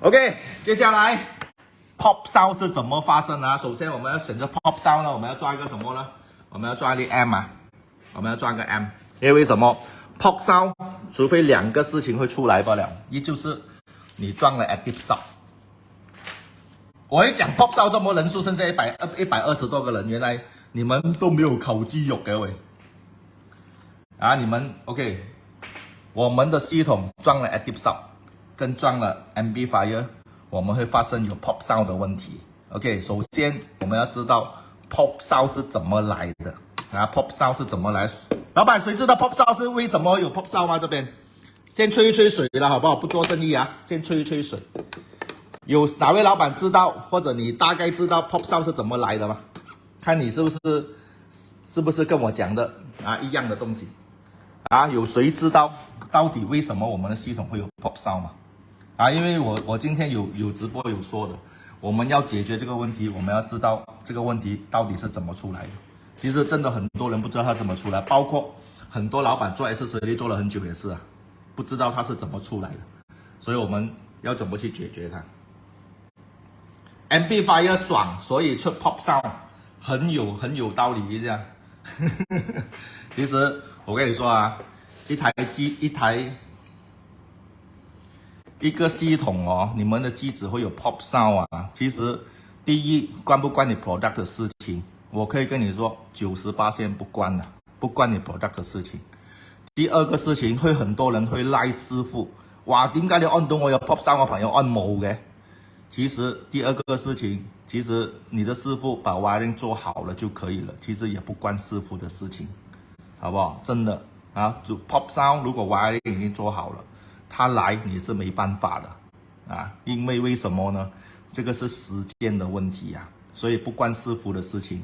OK， 接下来 pop sound 是怎么发生的？首先我们要选择 pop sound 呢，我们要抓一个什么呢？我们要抓一个 M 啊，我们要抓一个 M， 因为什么 ？pop sound 除非两个事情会出来罢了，一就是你撞了 active sound。我一讲 pop sound 这么人数剩下120多个人，原来你们都没有烤鸡肉嘅喂。啊，你们 OK， 我们的系统装了 active sound， 跟装了 amplifier， 我们会发生有 pop sound 的问题。OK， 首先我们要知道 pop sound 是怎么来的啊 ？pop sound 是怎么来？老板，谁知道 pop sound 是为什么有 pop sound 吗？这边先吹一吹水了，好不好？不做生意啊，先吹一吹水。有哪位老板知道，或者你大概知道 pop sound 是怎么来的吗？看你是不是跟我讲的啊一样的东西啊？有谁知道到底为什么我们的系统会有 pop sound 吗？啊，因为我今天有直播有说的，我们要解决这个问题，我们要知道这个问题到底是怎么出来的。其实真的很多人不知道它怎么出来，包括很多老板做 accessory 做了很久也是啊，不知道它是怎么出来的，所以我们要怎么去解决它。Amplifier 爽，所以出 pop sound， 很有道理这样。其实我跟你说啊，一个系统哦，你们的机子会有 pop sound 啊。其实第一关不关你 product 的事情，我可以跟你说90%不关的，不关你 product 的事情。第二个事情，很多人会赖师傅，哇，點解你按到我有 pop sound， 我朋友按冇嘅？其实第二个事情，其实你的师傅把 wiring 做好了就可以了，其实也不关师傅的事情，好不好？真的啊，就 pop sound 如果 wiring 已经做好了，他来你是没办法的啊，因为什么呢？这个是时间的问题啊，所以不关师傅的事情，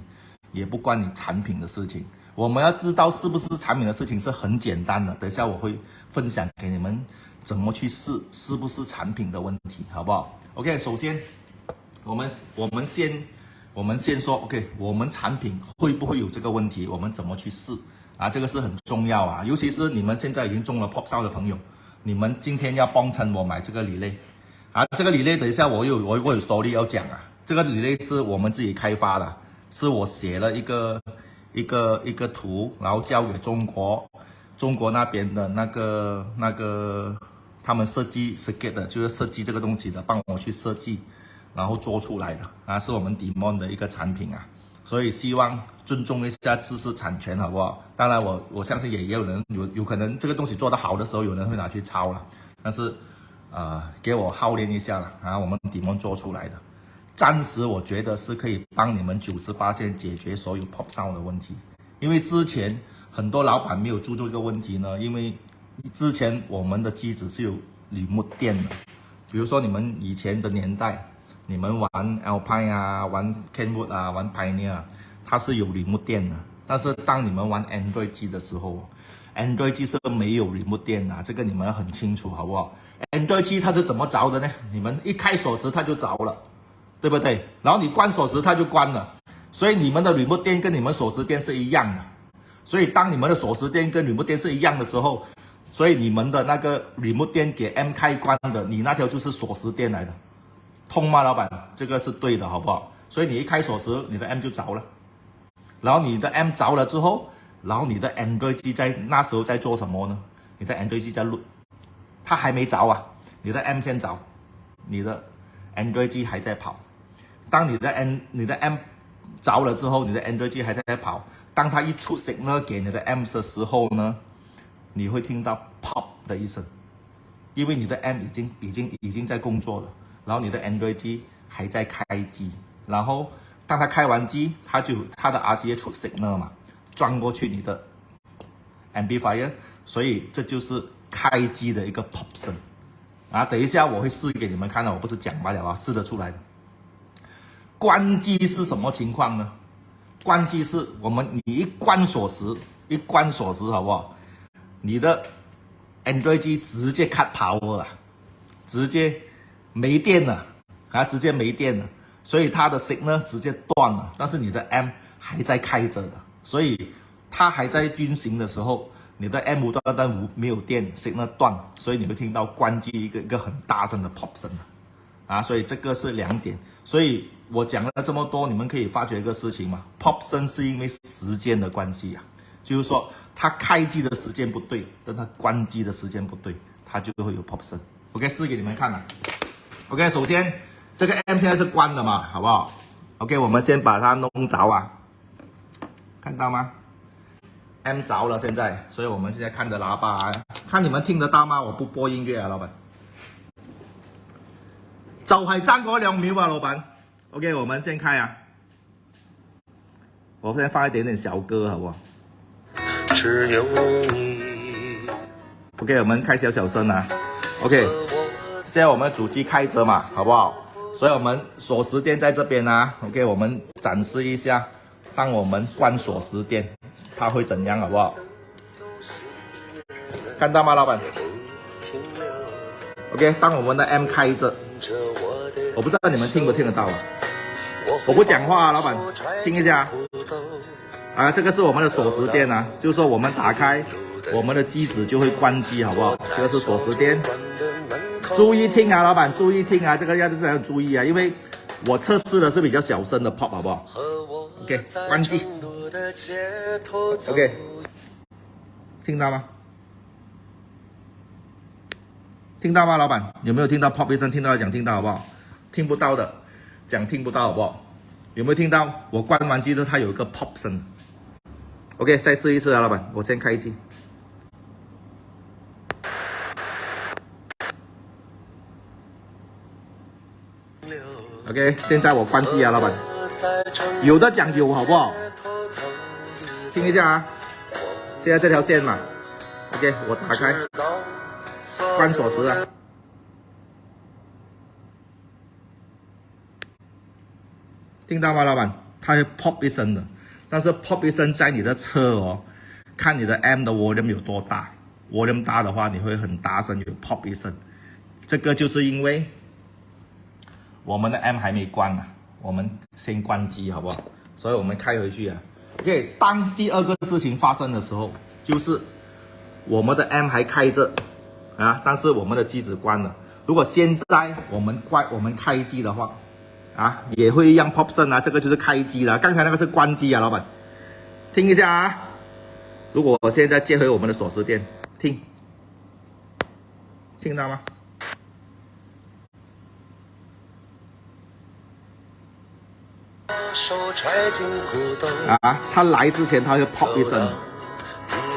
也不关你产品的事情。我们要知道是不是产品的事情是很简单的，等一下我会分享给你们怎么去试，是不是产品的问题，好不好？OK， 首先，我们先说 OK， 我们产品会不会有这个问题？我们怎么去试啊？这个是很重要啊，尤其是你们现在已经中了 pop sound 的朋友，你们今天要帮衬我买这个relay啊，这个relay等一下我有 story 要讲啊，这个relay是我们自己开发的，是我写了一个图，然后交给中国那边的那个。他们设计 circuit 的，就是设计这个东西的，帮我去设计，然后做出来的啊，是我们 Demon 的一个产品啊，所以希望尊重一下知识产权，好不好？当然我相信也有人有可能这个东西做得好的时候，有人会拿去抄了，但是给我耗练一下了啊，我们 Demon 做出来的，暂时我觉得是可以帮你们90%解决所有 pop sound 的问题，因为之前很多老板没有注重这个问题呢，因为之前我们的机子是有remote电的，比如说你们以前的年代，你们玩 Alpine 啊，玩 Kenwood 啊，玩 Pioneer 啊，它是有remote电的。但是当你们玩 Android 机的时候 ，Android 机是没有remote电啊，这个你们要很清楚，好不好 ？Android 机它是怎么着的呢？你们一开锁匙它就着了，对不对？然后你关锁匙它就关了，所以你们的remote电跟你们锁匙电是一样的。所以当你们的锁匙电跟remote电是一样的时候，所以你们的那个 remote 电给 M 开关的，你那条就是锁匙电来的，通吗，老板？这个是对的，好不好？所以你一开锁匙，你的 M 就着了，然后你的 M 着了之后，然后你的 Android 机在那时候在做什么呢？你的 Android 机在录，它还没着啊，你的 M 先着，你的 Android 机还在跑。当你的 M 着了之后，你的 Android 机还在跑，当它一出 signal 给你的 M 的时候呢？你会听到 pop 的一声，因为你的 M 已经在工作了，然后你的 Android 机还在开机，然后当它开完机，它的 RCA 出 signal 嘛，转过去你的 amplifier， 所以这就是开机的一个 pop 声啊。等一下我会试给你们看的，我不是讲罢了啊，试得出来的。关机是什么情况呢？关机是你一关锁匙，好不好？你的 Android 机直接 cut power 啊，直接没电了啊，直接没电了，所以它的 signal 直接断了，但是你的 M 还在开着的，所以它还在运行的时候，你的 M 无端没有电 ，signal 断，所以你会听到关机一个很大声的 pop 声啊，所以这个是2点。所以我讲了这么多，你们可以发觉一个事情嘛 ，pop 声是因为时间的关系啊，就是说它开机的时间不对，但它关机的时间不对，它就会有 pop 声。OK， 试给你们看啊。OK， 首先这个 M 现在是关的嘛，好不好 ？OK， 我们先把它弄着啊，看到吗 ？M 着了现在，所以我们现在看着喇叭、啊，看你们听得到吗？我不播音乐啊，老板。就係爭嗰2秒啊，老闆。OK， 我們先開啊。我先放一點點小歌，好不好？只有你。OK， 我們開小聲啊。OK， 現在我們主機開着嘛，好不好？所以我們鎖匙墊在這邊啊。OK， 我們展示一下，當我們關鎖匙墊，它會怎樣，好不好？看到嗎，老闆 ？OK， 當我們的 M 開着。我不知道你们听不听得到啊？我不讲话啊，老板，听一下啊。这个是我们的锁匙垫啊，就是说我们打开我们的机子就会关机，好不好？这个是锁匙垫，注意听啊，老板，注意听啊，这个要注意啊，因为我测试的是比较小声的 pop， 好不好 ？OK， 关机。OK， 听到吗？听到吗，老板？有没有听到 pop 一声？听到讲听到，好不好？听不到的讲听不到，好不好？有没有听到？我关完机之后，它有一个 pop 声。OK， 再试一次啊，老板，我先开机。OK， 现在我关机啊，老板。有的讲有，好不好？听一下啊，现在这条线嘛。OK， 我打开，关锁匙啊。听到吗，老板？它会 pop 一声的，但是 pop 一声在你的车哦，看你的 M 的 volume 有多大 ，volume 大的话你会很大声，有 pop 一声。这个就是因为我们的 M 还没关啊，我们先关机好不好？所以我们开回去啊。OK， 当第二个事情发生的时候，就是我们的 M 还开着啊，但是我们的机子关了。如果现在我们开机的话。啊，也会一样 pop 声啊，这个就是开机了，刚才那个是关机啊，老板，听一下啊。如果我现在接回我们的锁匙垫，听到吗？啊，它来之前它会 pop 一声，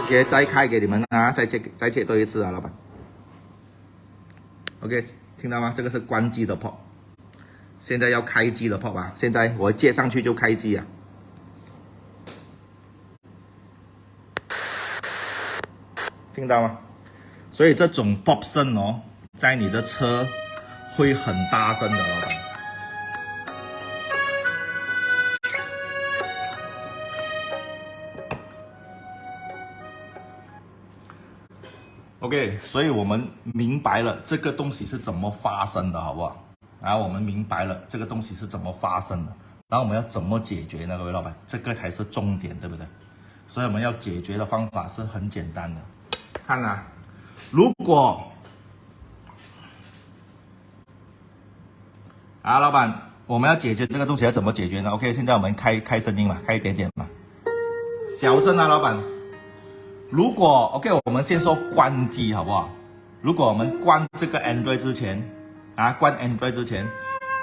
也再开给你们啊，再接多一次啊，老板。OK， 听到吗？这个是关机的 pop。现在要开机的 pop 啊！现在我接上去就开机啊，听到吗？所以这种 pop 声哦，在你的车会很大声的，老板。OK， 所以我们明白了这个东西是怎么发生的，好不好？然后我们明白了这个东西是怎么发生的，然后我们要怎么解决呢？各位老板，这个才是重点，对不对？所以我们要解决的方法是很简单的。看啊，如果啊，老板，我们要解决这个东西要怎么解决呢 ？OK， 现在我们开声音嘛，开一点点嘛，小声啊，老板。如果 OK， 我们先说关机好不好？如果我们关这个 Android 之前。啊，关 Android 之前，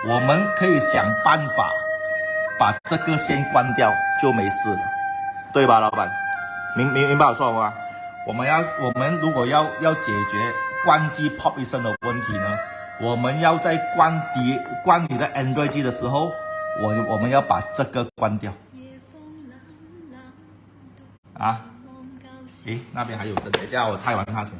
我们可以想办法把这个先关掉，就没事了，对吧，老板？明白我说吗？我们如果要解决关机 pop 一声的问题呢，我们要在关你的 Android 机的时候，我们要把这个关掉。啊，诶，那边还有声，等一下我拆完它先。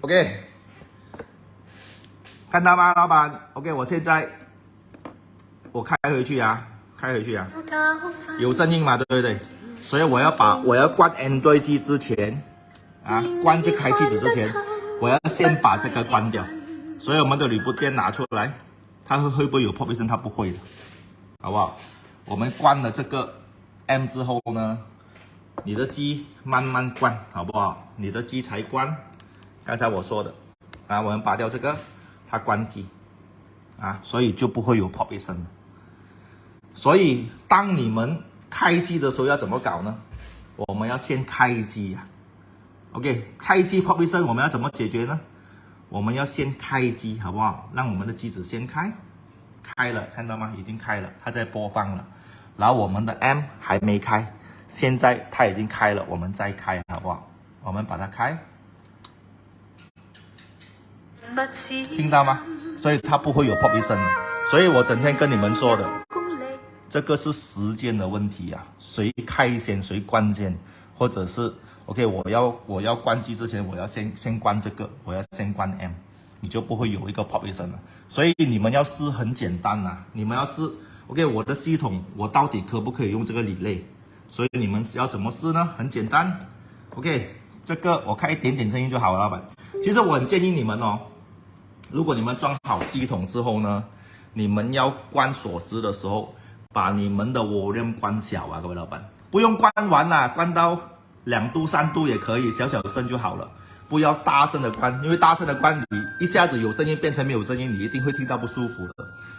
OK， 看到吗，老板 ？OK， 我现在开回去啊，有声音嘛，对不对？所以我要关 Android 机之前，啊，关这开机子之前，我要先把这个关掉。所以我们的铝箔垫拿出来，它会不会有 pop 一声？它不会的，好不好？我们关了这个 M 之后呢，你的机慢慢关，好不好？你的机才关。刚才我说的啊，我们拔掉这个，它关机啊，所以就不会有 pop 一声了。所以当你们开机的时候要怎么搞呢？我们要先开机呀。OK， 开机 pop 一声，我们要怎么解决呢？我们要先开机，好不好？让我们的机子先开，开了，看到吗？已经开了，它在播放了。然后我们的 M 还没开，现在它已经开了，我们再开，好不好？我们把它开，听到吗？所以它不会有 pop 一声的。所以我整天跟你们说的，这个是时间的问题啊，谁开先谁关先，或者是 OK， 我要关机之前，我要先关这个，我要先关 M， 你就不会有一个 pop 一声了。所以你们要试很简单啊，你们要试 OK， 我的系统我到底可不可以用这个理类？所以你们要怎么试呢？很简单 ，OK， 这个我开一点点声音就好了，老板。其实我很建议你们哦，如果你们装好系统之后呢，你们要关锁匙的时候，把你们的 volume 关小啊，各位老板，不用关完啦，关到2度3度也可以，小小声就好了，不要大声的关，因为大声的关你一下子有声音变成没有声音，你一定会听到不舒服的。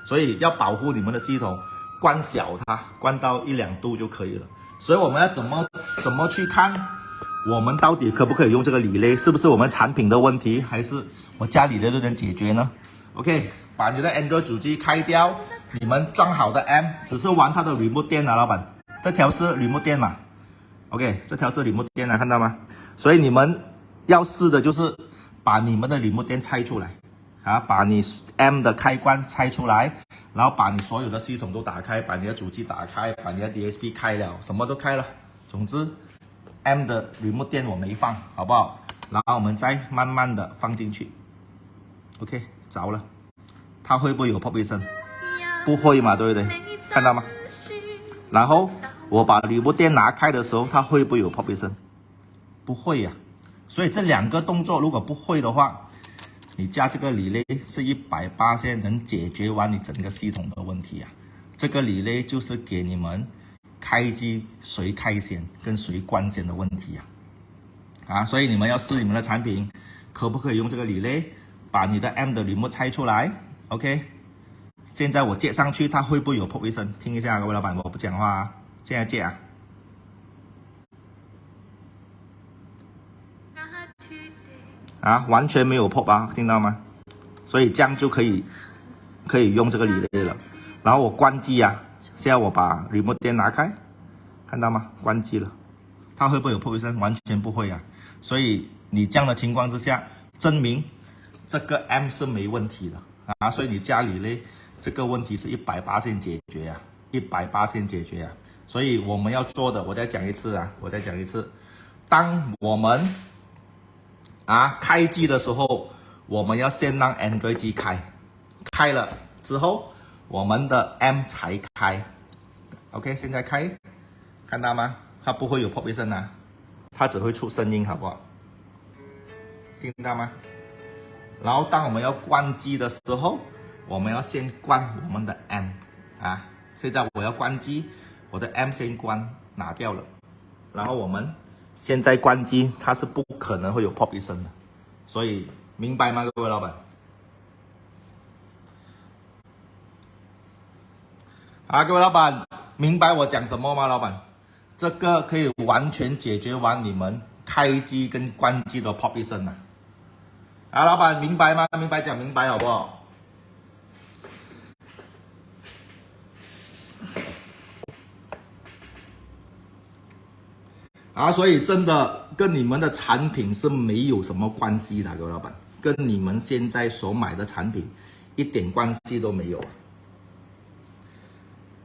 所以要保护你们的系统，关小它，关到1、2度就可以了。所以我们要怎么去看，我们到底可不可以用这个理类？是不是我们产品的问题，还是我家里的都能解决呢 ？OK， 把你的 Android 主机开掉，你们装好的 M 只是玩它的 remote 电啊，老板，这条是 remote 电嘛 ？OK， 这条是 remote 电啊，看到吗？所以你们要试的就是把你们的 remote 电拆出来。啊，把你 M 的开关拆出来，然后把你所有的系统都打开，把你的主机打开，把你的 DSP 开了，什么都开了。总之 ，M 的 remote 电我没放，好不好？然后我们再慢慢的放进去。OK， 着了，它会不会有 pop 一声？不会嘛，对不对？看到吗？然后我把 remote 电拿开的时候，它会不会有 pop 一声？不会呀。所以这2个动作如果不会的话，你加这个理类是180%能解决完你整个系统的问题啊！这个理类就是给你们开机谁开先跟谁关先的问题啊！所以你们要试你们的产品可不可以用这个理类，把你的 M 的 remote 拆出来 ，OK？ 现在我接上去，它会不会有 pop 一声？听一下，各位老板，我不讲话啊，现在接啊。完全没有 pop 啊，听到吗？所以这样就可以用这个理类了。然后我关机啊，现在我把 remote 电拿开，看到吗？关机了，它会不会有 pop 一声？完全不会啊。所以你这样的情况之下，证明这个 M 是没问题的啊。所以你加理类这个问题是180%解决啊，180%解决啊。所以我们要做的，我再讲一次啊，当我们开机的时候，我们要先让 Android 机开了之后，我们的 M 才开。OK， 现在开，看到吗？它不会有 pop 一声啊，它只会出声音，好不好？听到吗？然后当我们要关机的时候，我们要先关我们的 M 啊。现在我要关机，我的 M 先关，拿掉了，然后我们现在关机，它是不可能会有 pop 一声的，所以明白吗，各位老板？各位老板，明白我讲什么吗？老板，这个可以完全解决完你们开机跟关机的 pop 一声老板明白吗？明白讲明白好不好？所以真的跟你们的产品是没有什么关系的，各位老板，跟你们现在所买的产品一点关系都没有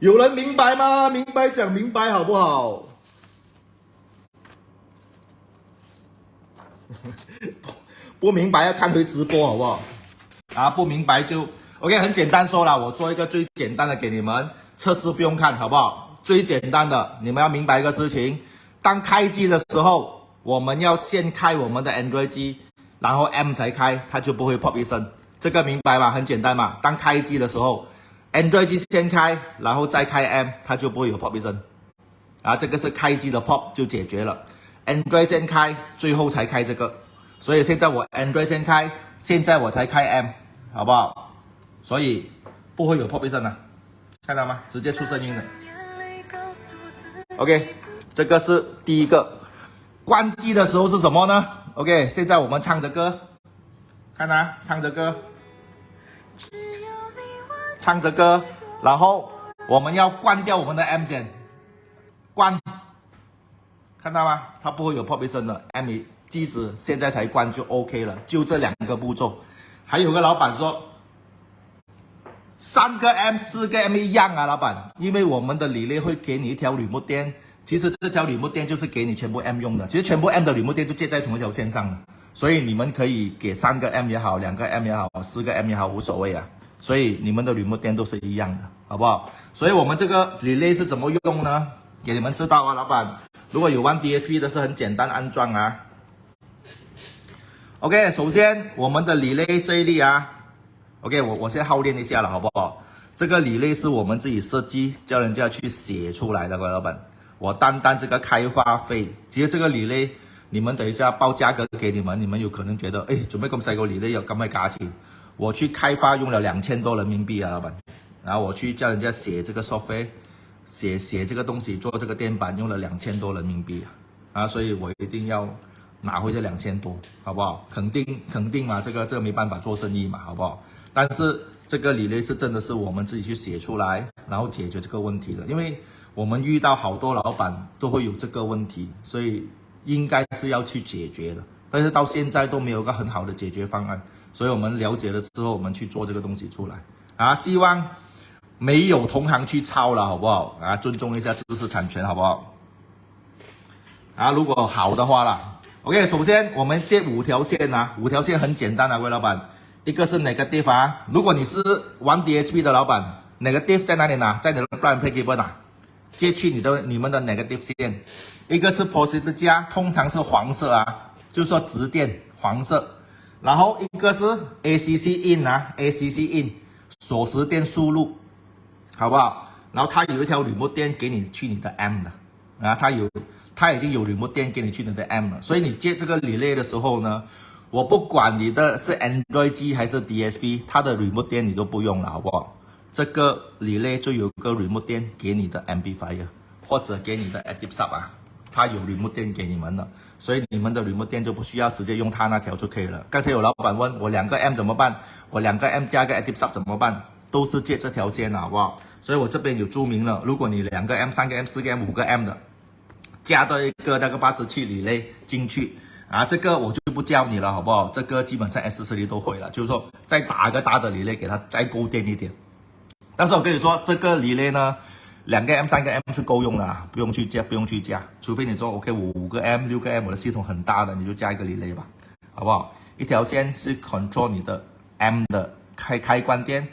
有人明白吗？明白讲明白好不好？不明白要看回直播好不好？不明白就 OK， 很简单说了，我做一个最简单的给你们测试，不用看好不好？最简单的，你们要明白一个事情。当开机的时候，我们要先开我们的 Android 机，然后 M 才开，它就不会 pop 一声。这个明白吗？很简单嘛。当开机的时候 Android 机先开，然后再开 M， 它就不会有 pop 一声。啊，这个是开机的 pop 就解决了。Android 先开，最后才开这个。所以现在我 Android 先开，现在我才开 M， 好不好？所以不会有 pop 一声啊，看到吗？直接出声音的。OK， 这个是第一个。关机的时候是什么呢 ？OK， 现在我们唱着歌，看啊，唱着歌，唱着歌，然后我们要关掉我们的 M 键，关，看到吗？它不会有 pop 一声的 M 机子现在才关就 OK 了，就这2个步骤。还有个老板说，3个 M 4个 M 一样啊，老板，因为我们的理念会给你一条remote电，其实这条remote电就是给你全部 M 用的，其实全部 M 的remote电就接在同一条线上的，所以你们可以给3个 M 也好，2个 M 也好，4个 M 也好，无所谓啊，所以你们的remote电都是一样的，好不好？所以我们这个理念是怎么用呢？给你们知道啊，老板，如果有玩 DSP 的是很简单安装啊。OK， 首先我们的relay这一粒啊 ，OK， 我先耗练一下了，好不好？这个relay是我们自己设计，叫人家去写出来的，各位老板。我单这个开发费，其实这个relay你们等一下报价格给你们，你们有可能觉得，哎，做咩咁細個relay有咁嘅價錢？我去開發用了2000多人民幣啊，老闆。然後我去叫人家寫這個 software， 寫這個東西，做這個電板用了2000多人民幣啊，所以我一定要拿回這2000多，好不好？肯定嘛，這個沒辦法做生意嘛，好不好？但是這個relay是真的是我們自己去寫出來，然後解決這個問題的，因為我們遇到好多老闆都會有這個問題，所以應該是要去解決的，但是到現在都沒有個很好的解決方案，所以我們了解了之後，我們去做這個東西出來啊，希望沒有同行去抄了，好不好？啊，尊重一下知識產權，好不好？啊，如果好的話啦。OK， 首先我們接5條線啊，5條線很簡單啊，各位老闆，一個是 negative 啊，如果你是玩 DSP 的老闆 ，negative 在哪裡拿？在你的 plug and play cable 拿，接去你們的 negative 線，一個是 positive 加，通常是黃色啊，就是說直電黃色，然後一個是 ACC in 啊 ，ACC in 鎖匙電輸入，好不好？然後它有一條 remote 電給你去你的 M 的，啊，它已經有 remote 電給你去你的 M 了，所以你接這個 relay 的時候呢，我不管你的是 Android 機還是 DSP， 它的 remote 電你都不用了，好不好？這個 relay 就有個 remote 電給你的 amplifier 或者給你的 active sub 啊，它有 remote 電給你們了，所以你們的 remote 電就不需要直接用它那條就可以了。剛才有老闆問我2個 M 怎麼辦？我2個 M 加個 active sub 怎麼辦？都是接這條線好不好？所以我這邊有注明了，如果你2個 M、3個 M、4個 M、5個 M 的，加到一個那個87relay進去啊，這個我就不教你了，好不好？這個基本上 S40都會了，就是說再打一個大的relay，給它再夠電一點。但是我跟你說，這個relay呢，2個 M、3個 M 是夠用的，不用去加，除非你說 OK， 我5個 M、6個 M， 我的系統很大的，你就加一個relay吧，好不好？一條線是 control 你的 M 的開關電，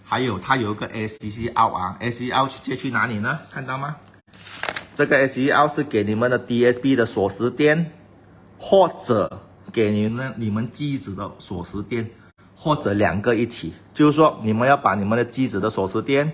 還有它有一個 ACC out 啊 ，ACC out 接去哪裡呢？看到嗎？這個 ACC out 是給你們的 DSP 的鎖匙電，或者給你們機子的鎖匙電，或者2個一起，就是說你們要把你們的機子的鎖匙電，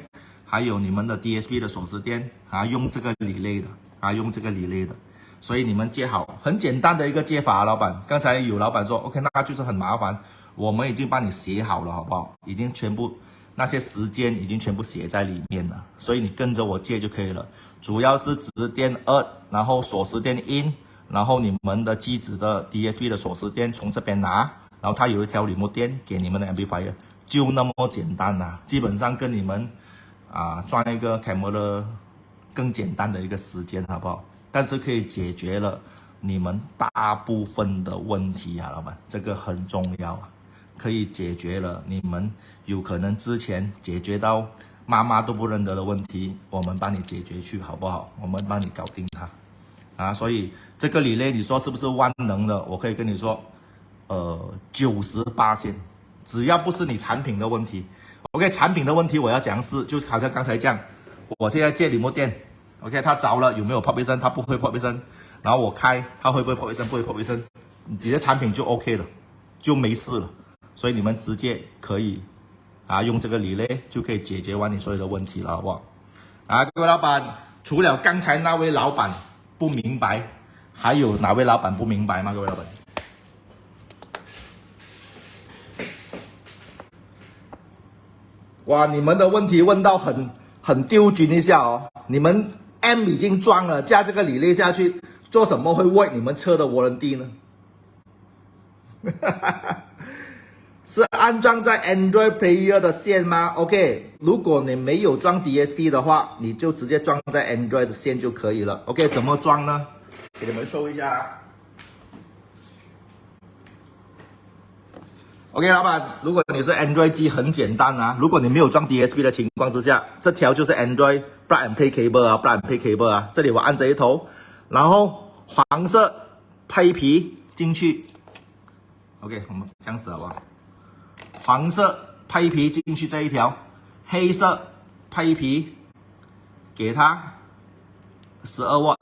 還有你們的 DSP 的鎖匙電啊，用這個relay的啊，用這個relay的，所以你們接好，很簡單的一個接法，老闆。剛才有老闆說 OK， 那就是很麻煩，我們已經幫你寫好了，好不好？已經全部那些時間已經全部寫在裡面了，所以你跟着我接就可以了。主要是直電2，然後鎖匙電 in， 然後你們的機子的 DSP 的鎖匙電從這邊拿，然後它有一條 remote 電給你們的 amplifier， 就那麼簡單啦。基本上跟你們裝一個 camera 更簡單的一個時間，好不好？但是可以解決了你們大部分的問題啊，老闆，這個很重要啊。可以解決了你們有可能之前解決到媽媽都不認得的問題，我們幫你解決去，好不好？我們幫你搞定它啊！所以這個relay你說是不是萬能的？我可以跟你說，98%，只要不是你產品的問題。OK， 產品的問題我要講是，就好像剛才這樣，我現在接remote電 ，OK， 它着了有沒有pop一聲？它不會pop一聲。然後我開，它會不會pop一聲？不會pop一聲。你的產品就 OK 了，就沒事了。所以你們直接可以啊，用这个理类就可以解决完你所有的问题了，好不好？啊，各位老板，除了刚才那位老板不明白，还有哪位老板不明白吗？各位老板？哇，你们的问题问到很丢军一下哦，你们 M 已经装了，加这个理类下去，做什么会 work 你们车的 warranty 呢？是安装在 Android Player 的线吗 ？OK， 如果你没有装 DSP 的话，你就直接装在 Android 的线就可以了。OK， 怎么装呢？给你们show一下。OK， 老板，如果你是 Android 机，很简单啊。如果你没有装 DSP 的情况之下，这条就是 Android Plug and Play Cable 啊 ，Plug and Play Cable 啊。这里我按这一头，然后黄色配皮进去。OK， 我们这样子好不好？黄色配皮进去这一条，黑色配皮给它12瓦，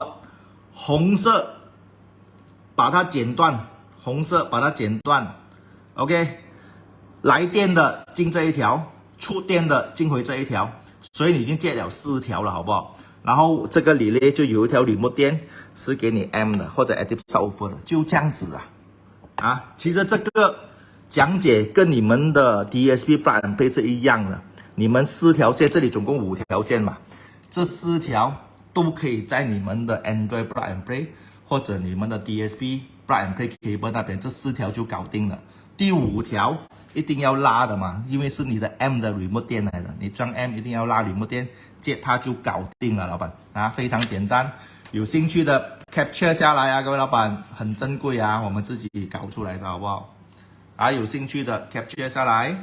红色把它剪断，红色把它剪断。OK， 来电的进这一条，出电的进回这一条，所以你已经接了4条了，好不好？然后这个里呢就有一条remote电是给你 M 的或者 Active Subwoofer 的，就这样子啊。其实这个讲解跟你们的 DSP Plug and Play 是一样的，你们4条线，这里总共5条线嘛，这4条都可以在你们的 Android Plug and Play 或者你们的 DSP Plug and Play Cable 那边，这4条就搞定了。第5条一定要拉的嘛，因为是你的 M 的 remote 电来的，你装 M 一定要拉 remote 电，接它就搞定了，老板啊，非常简单。有兴趣的 capture 下来啊，各位老板，很珍贵啊，我们自己搞出来的好不好？啊，有兴趣的 capture 下来。